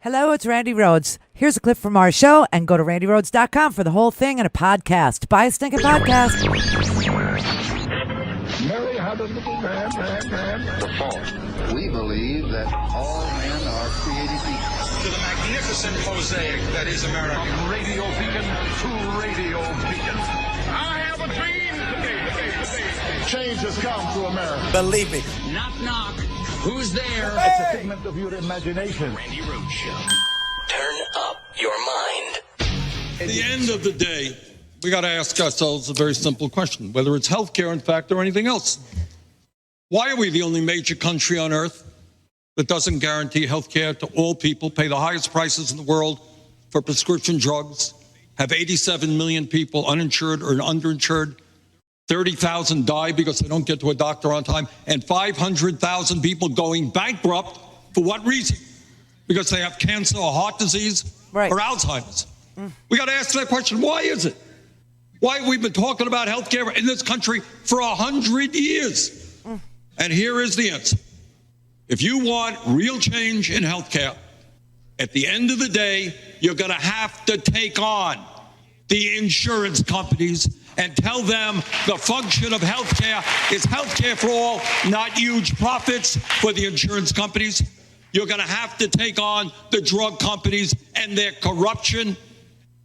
Hello, it's Randi Rhodes. Here's a clip from our show, and go to randyrhodes.com for the whole thing and a podcast. Buy a stinking podcast. Mary had a little lamb. The fault. We believe that all men are created equal. To the magnificent mosaic that is America. From radio beacon to radio beacon. I have a dream today. Change has come to America. Believe me. Knock, knock. Who's there? It's a figment of your imagination. Randi Rhodes Show. Turn up your mind. At the end of the day, we got to ask ourselves a very simple question, whether it's healthcare, in fact, or anything else. Why are we the only major country on earth that doesn't guarantee healthcare to all people, pay the highest prices in the world for prescription drugs, have 87 million people uninsured or underinsured, 30,000 die because they don't get to a doctor on time, and 500,000 people going bankrupt? For what reason? Because they have cancer or heart disease or Alzheimer's. We got to ask that question. Why is it? Why have we been talking about health care in this country for 100 years? And here is the answer. If you want real change in health care, at the end of the day, you're going to have to take on the insurance companies and tell them the function of healthcare is healthcare for all, not huge profits for the insurance companies. You're going to have to take on the drug companies and their corruption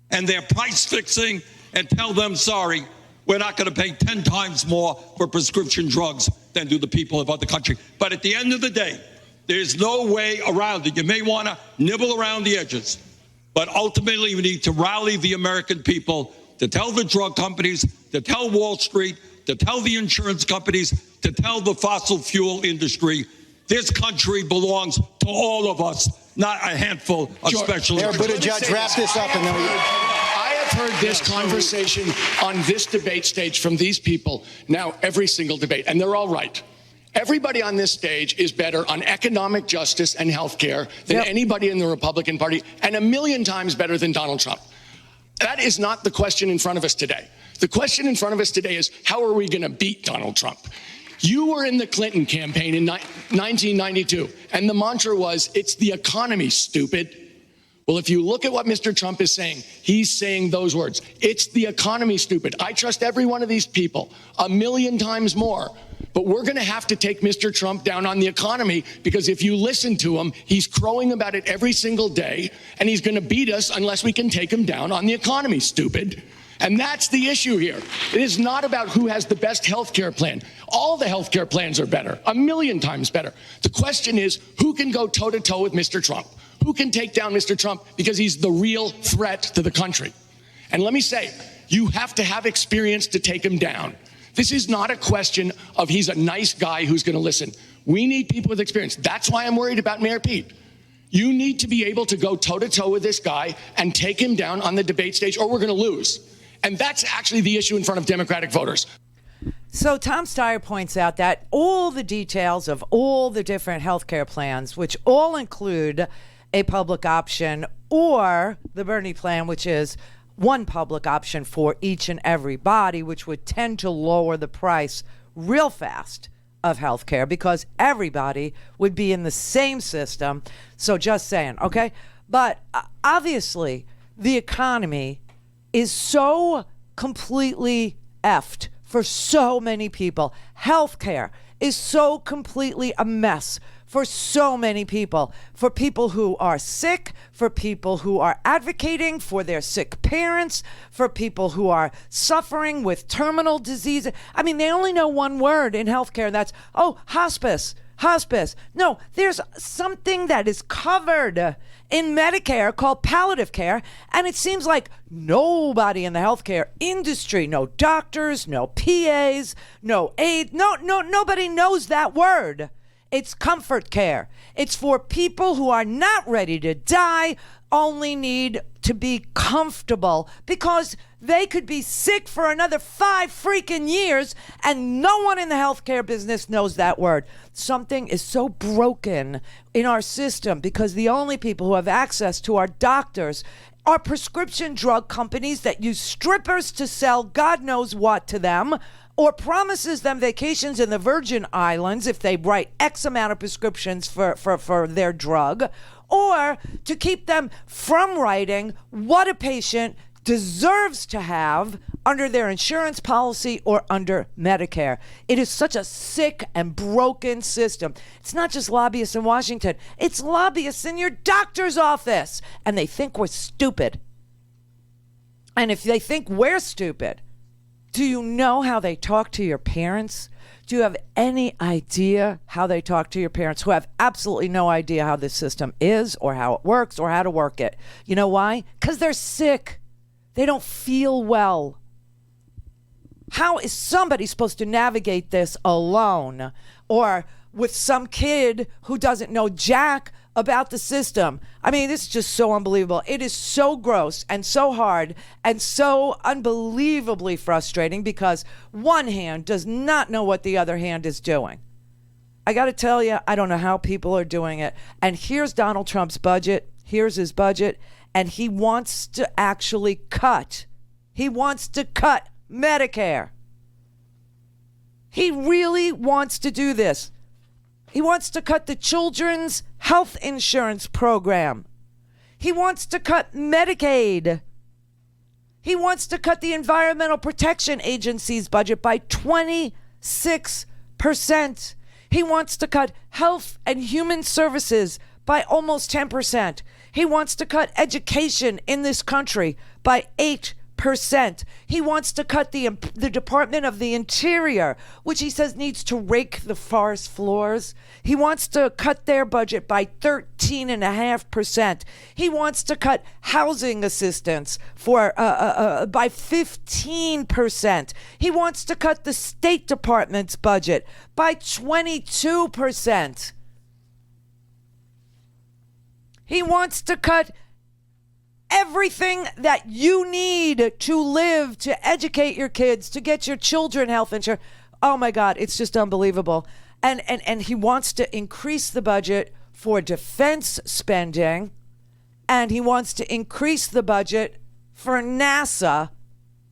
and their price fixing and tell them, sorry, we're not going to pay 10 times more for prescription drugs than do the people of other countries. But at the end of the day, there's no way around it. You may want to nibble around the edges, but ultimately we need to rally the American people to tell the drug companies, to tell Wall Street, to tell the insurance companies, to tell the fossil fuel industry, this country belongs to all of us, not a handful of specialists. But Judge, wrap this up and then I have heard this conversation on this debate stage from these people now every single debate, and they're all right. Everybody on this stage is better on economic justice and health care than anybody in the Republican Party, and a million times better than Donald Trump. That is not the question in front of us today. The question in front of us today is, how are we going to beat Donald Trump? You were in the Clinton campaign in 1992, and the mantra was, it's the economy, stupid. Well, if you look at what Mr. Trump is saying, he's saying those words. It's the economy, stupid. I trust every one of these people a million times more. But we're going to have to take Mr. Trump down on the economy, because if you listen to him, he's crowing about it every single day, and he's going to beat us unless we can take him down on the economy, stupid. And that's the issue here. It is not about who has the best health care plan. All the health care plans are better, a million times better. The question is, who can go toe-to-toe with Mr. Trump? Who can take down Mr. Trump because he's the real threat to the country? And let me say, you have to have experience to take him down. This is not a question of he's a nice guy who's going to listen. We need people with experience. That's why I'm worried about Mayor Pete. You need to be able to go toe-to-toe with this guy and take him down on the debate stage, or we're going to lose. And that's actually the issue in front of Democratic voters. So Tom Steyer points out that all the details of all the different healthcare plans, which all include a public option, or the Bernie plan, which is one public option for each and every body, which would tend to lower the price real fast of healthcare because everybody would be in the same system. So just saying, okay? But obviously, the economy is so completely effed for so many people. Healthcare is so completely a mess for so many people, for people who are sick, for people who are advocating for their sick parents, for people who are suffering with terminal disease. I mean, they only know one word in healthcare, and that's, hospice. No, there's something that is covered in Medicare called palliative care, and it seems like nobody in the healthcare industry, no doctors, no PAs, no aid, nobody knows that word. It's comfort care. It's for people who are not ready to die, only need to be comfortable, because they could be sick for another 5 freaking years and no one in the healthcare business knows that word. Something is so broken in our system because the only people who have access to our doctors are prescription drug companies that use strippers to sell God knows what to them, or promises them vacations in the Virgin Islands if they write X amount of prescriptions for their drug, or to keep them from writing what a patient deserves to have under their insurance policy or under Medicare. It is such a sick and broken system. It's not just lobbyists in Washington. It's lobbyists in your doctor's office. And they think we're stupid. And if they think we're stupid, do you know how they talk to your parents? Do you have any idea how they talk to your parents who have absolutely no idea how this system is or how it works or how to work it? You know why? Because they're sick. They don't feel well. How is somebody supposed to navigate this alone or with some kid who doesn't know jack about the system? I mean, this is just so unbelievable. It is so gross and so hard and so unbelievably frustrating because one hand does not know what the other hand is doing. I got to tell you, I don't know how people are doing it. And here's Donald Trump's budget. Here's his budget. And he wants to actually cut. He wants to cut Medicare. He really wants to do this. He wants to cut the children's health insurance program. He wants to cut Medicaid. He wants to cut the Environmental Protection Agency's budget by 26%. He wants to cut health and human services by almost 10%. He wants to cut education in this country by 8%. He wants to cut the Department of the Interior, which he says needs to rake the forest floors. He wants to cut their budget by 13.5%. He wants to cut housing assistance by 15%. He wants to cut the State Department's budget by 22%. He wants to cut everything that you need to live, to educate your kids, to get your children health insurance. Oh my God, it's just unbelievable. And he wants to increase the budget for defense spending, and he wants to increase the budget for NASA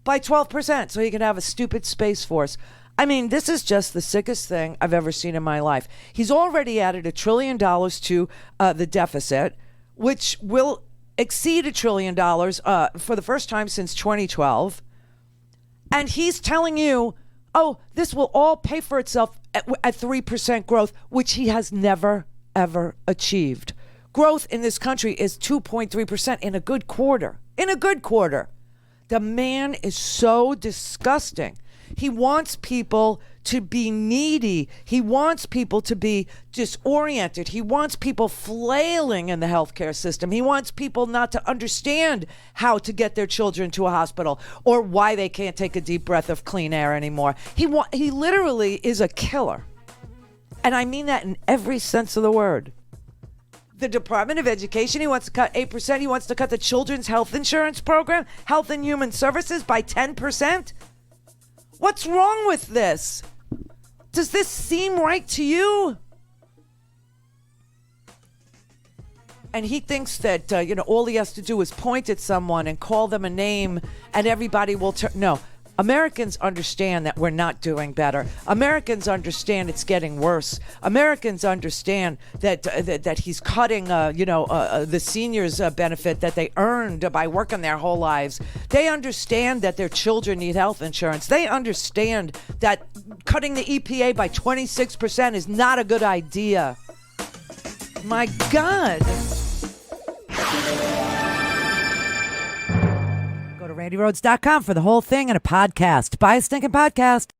by 12% so he can have a stupid Space Force. I mean, this is just the sickest thing I've ever seen in my life. He's already added $1 trillion to the deficit, which will exceed $1 trillion for the first time since 2012. And he's telling you, oh, this will all pay for itself at 3% growth, which he has never, ever achieved. Growth in this country is 2.3% in a good quarter. In a good quarter. The man is so disgusting. He wants people to be needy. He wants people to be disoriented. He wants people flailing in the healthcare system. He wants people not to understand how to get their children to a hospital or why they can't take a deep breath of clean air anymore. He literally is a killer. And I mean that in every sense of the word. The Department of Education, he wants to cut 8%. He wants to cut the children's health insurance program, Health and Human Services, by 10%. What's wrong with this? Does this seem right to you? And he thinks that, all he has to do is point at someone and call them a name and everybody will turn. No, Americans understand that we're not doing better. Americans understand it's getting worse. Americans understand that he's cutting, the seniors' benefit that they earned by working their whole lives. They understand that their children need health insurance. They understand that cutting the EPA by 26% is not a good idea. My God. Go to RandiRhodes.com for the whole thing and a podcast. Buy a stinking podcast.